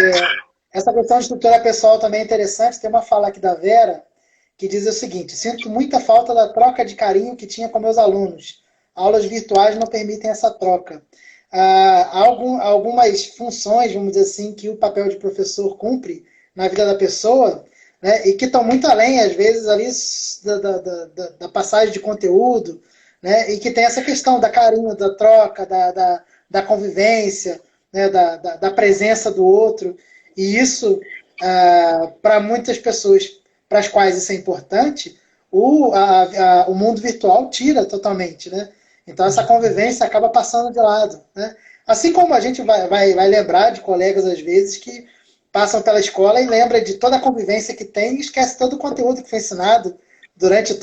essa questão de estrutura pessoal também é interessante. Tem uma fala aqui da Vera que diz o seguinte: sinto muita falta da troca de carinho que tinha com meus alunos. Aulas virtuais não permitem essa troca. Há algumas funções, vamos dizer assim, que o papel de professor cumpre na vida da pessoa, né, e que estão muito além, às vezes, ali da passagem de conteúdo, né, e que tem essa questão da carinho, da troca, da convivência, né, da presença do outro. E isso, para muitas pessoas para as quais isso é importante, o mundo virtual tira totalmente, né? Então essa convivência acaba passando de lado, né? Assim como a gente vai lembrar de colegas, às vezes, que passam pela escola e lembra de toda a convivência que tem e esquece todo o conteúdo que foi ensinado durante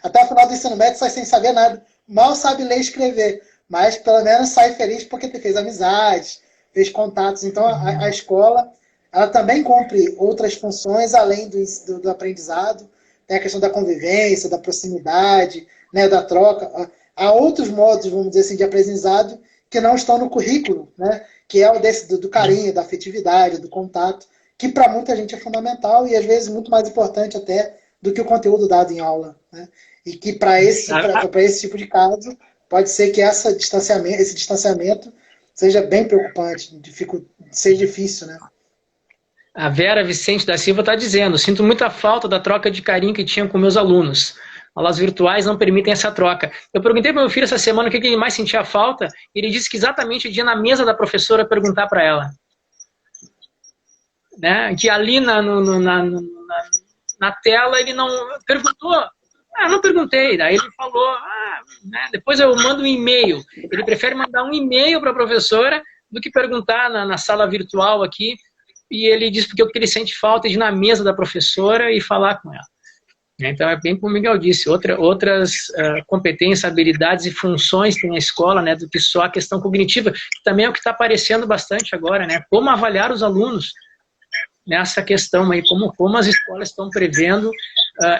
até o final do ensino médio, sai sem saber nada. Mal sabe ler e escrever, mas pelo menos sai feliz porque fez amizades, fez contatos. Então a escola, ela também cumpre outras funções além do aprendizado. Tem a questão da convivência, da proximidade, né, da troca. Há outros modos, vamos dizer assim, de aprendizado que não estão no currículo, né, que é o do carinho, da afetividade, do contato, que para muita gente é fundamental e às vezes muito mais importante até do que o conteúdo dado em aula, né? E que para esse tipo de caso pode ser que esse distanciamento seja bem preocupante, seja difícil, né? A Vera Vicente da Silva está dizendo: sinto muita falta da troca de carinho que tinha com meus alunos. Aulas virtuais não permitem essa troca. Eu perguntei para meu filho essa semana o que ele mais sentia falta, e ele disse que exatamente o dia na mesa da professora perguntar para ela. Né? Que ali na tela ele não perguntou. Não perguntei. Daí ele falou, né? Depois eu mando um e-mail. Ele prefere mandar um e-mail para a professora do que perguntar na sala virtual aqui. E ele diz porque o que ele sente falta é de ir na mesa da professora e falar com ela. Então é bem como o Miguel disse, outras competências, habilidades e funções tem a escola, né, do que só a questão cognitiva, que também é o que está aparecendo bastante agora, né? Como avaliar os alunos nessa questão aí, como as escolas estão prevendo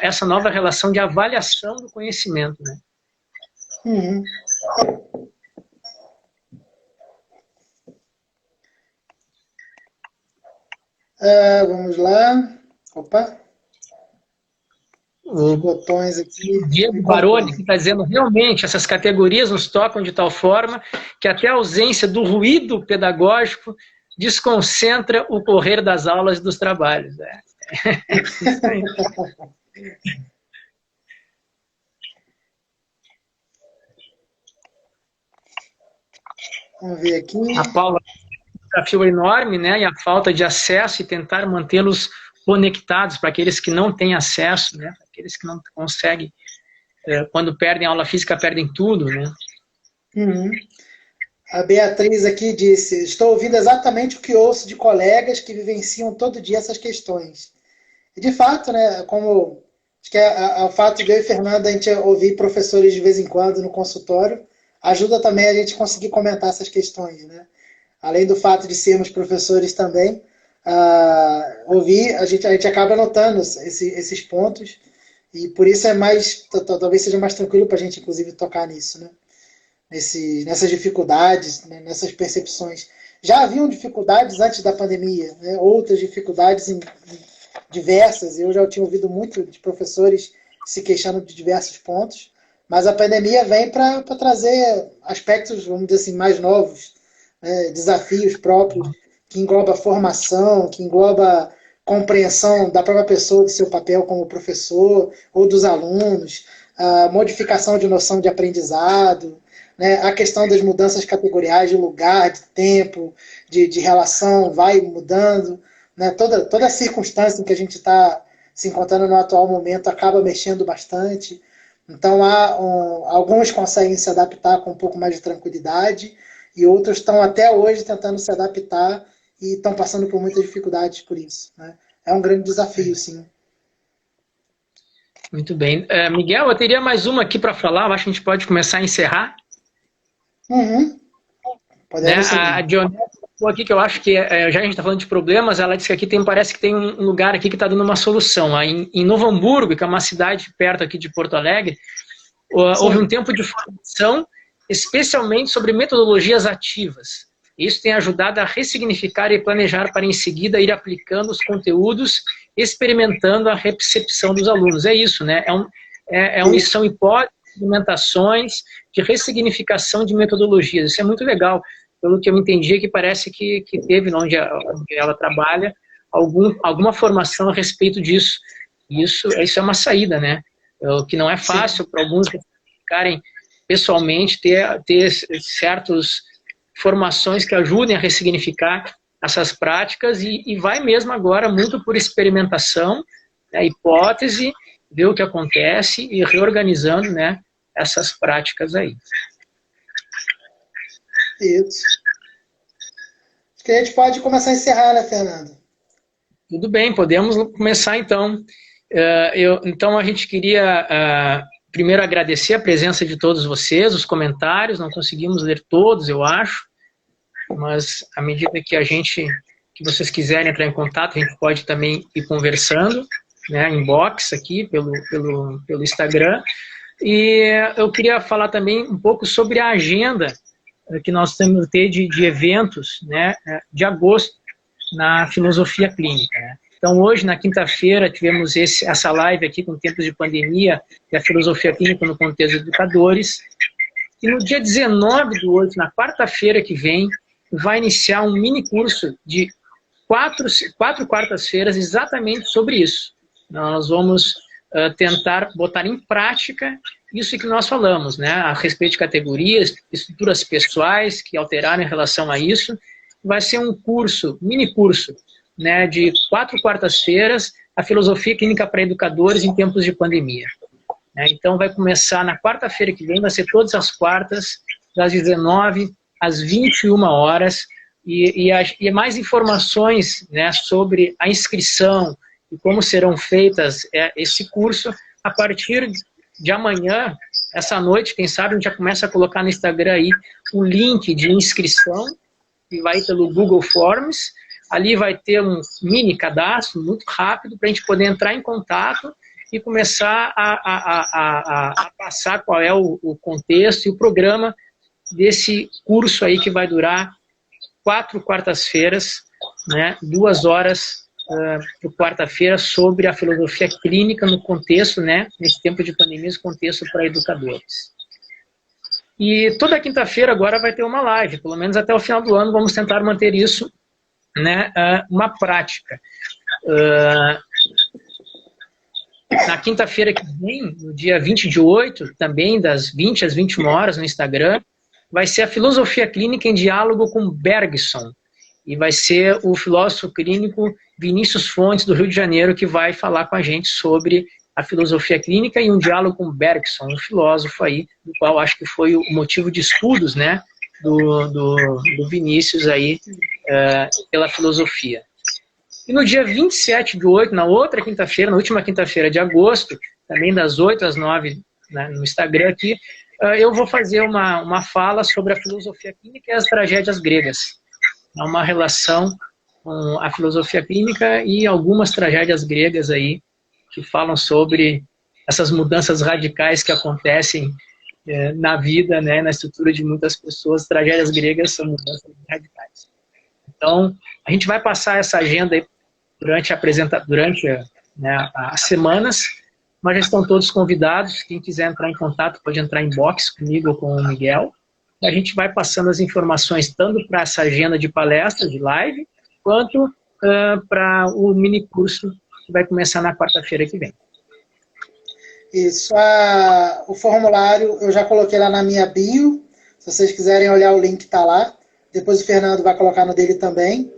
essa nova relação de avaliação do conhecimento, né? Uhum. Vamos lá. Opa. Os botões aqui. Diego Baroni, que está dizendo, realmente, essas categorias nos tocam de tal forma que até a ausência do ruído pedagógico desconcentra o correr das aulas e dos trabalhos. Vamos ver aqui. A Paula, um desafio enorme, né? E a falta de acesso e tentar mantê-los conectados para aqueles que não têm acesso, né? Aqueles que não conseguem, quando perdem aula física, perdem tudo, né? Uhum. A Beatriz aqui disse: estou ouvindo exatamente o que ouço de colegas que vivenciam todo dia essas questões. E de fato, né, como acho que o fato de eu e Fernanda a gente ouvir professores de vez em quando no consultório ajuda também a gente conseguir comentar essas questões, né? Além do fato de sermos professores também, ouvir, a gente acaba notando esses pontos, e por isso talvez seja mais tranquilo para a gente, inclusive, tocar nisso, né? Nessas dificuldades, né? Nessas percepções. Já haviam dificuldades antes da pandemia, né? Outras dificuldades diversas, eu já tinha ouvido muito de professores se queixando de diversos pontos, mas a pandemia vem para trazer aspectos, vamos dizer assim, mais novos, desafios próprios, que engloba formação, que engloba compreensão da própria pessoa, do seu papel como professor ou dos alunos, a modificação de noção de aprendizado, né, a questão das mudanças categoriais de lugar, de tempo, de relação, vai mudando, né, toda a circunstância em que a gente está se encontrando no atual momento acaba mexendo bastante. Então, alguns conseguem se adaptar com um pouco mais de tranquilidade e outros estão até hoje tentando se adaptar e estão passando por muitas dificuldades por isso. Né? É um grande desafio, sim. Muito bem. Miguel, eu teria mais uma aqui para falar, eu acho que a gente pode começar a encerrar. Uhum. Podemos seguir. A Dionete falou aqui que eu acho que, já que a gente está falando de problemas, ela disse que aqui parece que tem um lugar aqui que está dando uma solução. Lá em Novo Hamburgo, que é uma cidade perto aqui de Porto Alegre, houve um tempo de formação, especialmente sobre metodologias ativas. Isso tem ajudado a ressignificar e planejar para, em seguida, ir aplicando os conteúdos, experimentando a recepção dos alunos. É isso, né? São hipóteses, experimentações de ressignificação de metodologias. Isso é muito legal. Pelo que eu entendi, que parece que teve, onde ela trabalha, alguma formação a respeito disso. Isso é uma saída, né? O que não é fácil para alguns ficarem pessoalmente, ter certas formações que ajudem a ressignificar essas práticas e vai mesmo agora muito por experimentação, né, hipótese, ver o que acontece e reorganizando, né, essas práticas aí. Isso. Acho que a gente pode começar a encerrar, né, Fernando? Tudo bem, podemos começar então. Então a gente queria primeiro agradecer a presença de todos vocês, os comentários, não conseguimos ler todos, eu acho, mas à medida que vocês quiserem entrar em contato, a gente pode também ir conversando, né, inbox aqui pelo Instagram. E eu queria falar também um pouco sobre a agenda que nós temos de eventos, né, de agosto na filosofia clínica, né? Então, hoje, na quinta-feira, tivemos essa live aqui com tempos de pandemia, que é a filosofia clínica no contexto de educadores. E no dia 19/8, na quarta-feira que vem, vai iniciar um mini curso de quatro quartas-feiras exatamente sobre isso. Nós vamos tentar botar em prática isso que nós falamos, né, a respeito de categorias, estruturas pessoais que alteraram em relação a isso. Vai ser um curso, mini curso, né, de 4 quartas-feiras, a filosofia clínica para educadores em tempos de pandemia. Então vai começar na quarta-feira que vem, vai ser todas as quartas, das 19 às 21 horas, e mais informações, né, sobre a inscrição e como serão feitas esse curso a partir de amanhã, essa noite, quem sabe a gente já começa a colocar no Instagram aí um link de inscrição, que vai pelo Google Forms. Ali vai ter um mini cadastro muito rápido para a gente poder entrar em contato e começar a passar qual é o contexto e o programa desse curso aí que vai durar 4 quartas-feiras, né, 2 horas por quarta-feira, sobre a filosofia clínica no contexto, né, nesse tempo de pandemia, esse contexto para educadores. E toda quinta-feira agora vai ter uma live, pelo menos até o final do ano vamos tentar manter isso, né, uma prática. Na quinta-feira que vem, no dia 20/8, também das 20 às 21 horas no Instagram, vai ser a filosofia clínica em diálogo com Bergson. E vai ser o filósofo clínico Vinícius Fontes, do Rio de Janeiro, que vai falar com a gente sobre a filosofia clínica e um diálogo com Bergson, um filósofo aí, do qual acho que foi o motivo de estudos, né, do Vinícius aí, pela filosofia. E no dia 27/8, na outra quinta-feira, na última quinta-feira de agosto, também das 8 às 9, né, no Instagram aqui, eu vou fazer uma fala sobre a filosofia clínica e as tragédias gregas. Há uma relação com a filosofia clínica e algumas tragédias gregas aí, que falam sobre essas mudanças radicais que acontecem na vida, né, na estrutura de muitas pessoas. Tragédias gregas são mudanças radicais. Então, a gente vai passar essa agenda aí durante né, as semanas, mas já estão todos convidados. Quem quiser entrar em contato pode entrar em box comigo ou com o Miguel, a gente vai passando as informações tanto para essa agenda de palestras, de live, quanto para o mini curso que vai começar na quarta-feira que vem. Isso. O formulário eu já coloquei lá na minha bio. Se vocês quiserem olhar, o link está lá. Depois o Fernando vai colocar no dele também.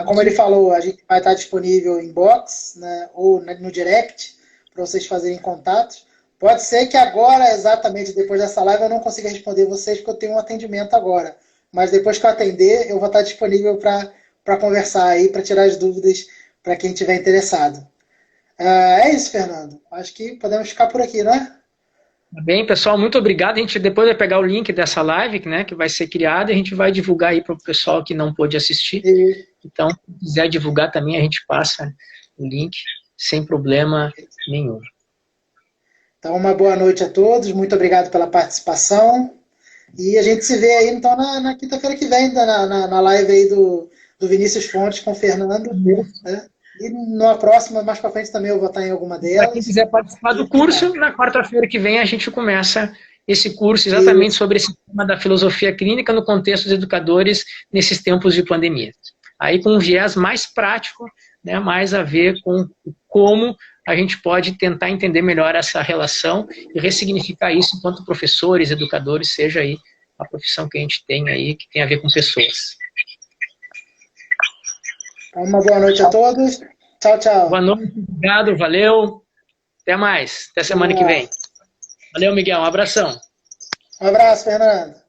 Como ele falou, a gente vai estar disponível em box, né, ou no direct, para vocês fazerem contatos. Pode ser que agora, exatamente depois dessa live, eu não consiga responder vocês, porque eu tenho um atendimento agora. Mas depois que eu atender, eu vou estar disponível para conversar aí, para tirar as dúvidas para quem estiver interessado. É isso, Fernando. Acho que podemos ficar por aqui, né? Bem, pessoal, muito obrigado. A gente depois vai pegar o link dessa live, né, que vai ser criada, e a gente vai divulgar aí para o pessoal que não pôde assistir. Então, se quiser divulgar também, a gente passa o link sem problema nenhum. Então, uma boa noite a todos. Muito obrigado pela participação. E a gente se vê aí, então, na quinta-feira que vem, na live aí do Vinícius Fontes com o Fernando. Né? E na próxima, mais para frente, também eu vou estar em alguma delas. Para quem quiser participar do curso, na quarta-feira que vem a gente começa esse curso exatamente sobre esse tema da filosofia clínica no contexto dos educadores nesses tempos de pandemia. Aí com um viés mais prático, né, mais a ver com como a gente pode tentar entender melhor essa relação e ressignificar isso enquanto professores, educadores, seja aí a profissão que a gente tem aí, que tem a ver com pessoas. Uma boa noite a todos. Tchau, tchau. Boa noite, obrigado, valeu. Até mais, até semana que vem. Valeu, Miguel, um abração. Um abraço, Fernando.